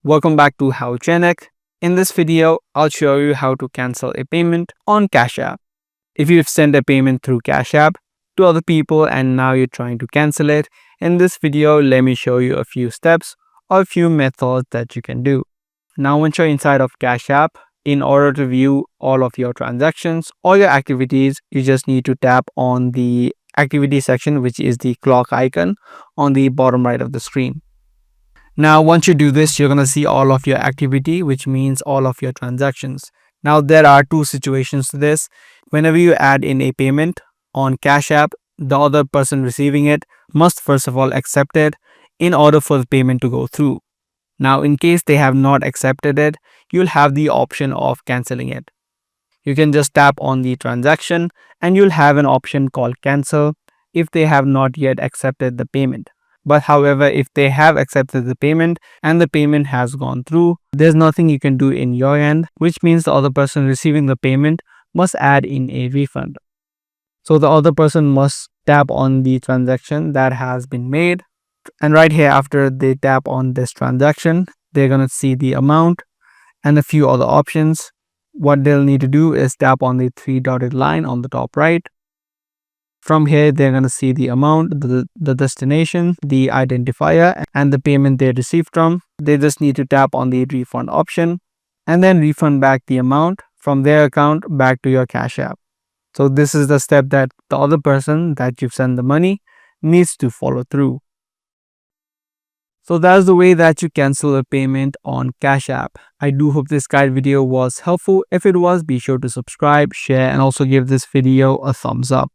Welcome back to How Genic. In this video, I'll show you how to cancel a payment on Cash App. If you've sent a payment through Cash App to other people and now you're trying to cancel it, in this video, let me show you a few steps or a few methods that you can do. Now, once you're inside of Cash App, in order to view all of your transactions or your activities, you just need to tap on the activity section, which is the clock icon on the bottom right of the screen. Now, once you do this, you're going to see all of your activity, which means all of your transactions. Now, there are two situations to this. Whenever you add in a payment on Cash App, the other person receiving it must first of all accept it in order for the payment to go through. Now, in case they have not accepted it, you'll have the option of canceling it. You can just tap on the transaction and you'll have an option called cancel if they have not yet accepted the payment. But however, if they have accepted the payment and the payment has gone through, there's nothing you can do in your end, which means the other person receiving the payment must add in a refund. So the other person must tap on the transaction that has been made. And right here, after they tap on this transaction, they're going to see the amount and a few other options. What they'll need to do is tap on the three dotted line on the top right. From here, they're going to see the amount, the destination, the identifier, and the payment they received from. They just need to tap on the refund option and then refund back the amount from their account back to your Cash App. So this is the step that the other person that you've sent the money needs to follow through. So that's the way that you cancel a payment on Cash App. I do hope this guide video was helpful. If it was, be sure to subscribe, share, and also give this video a thumbs up.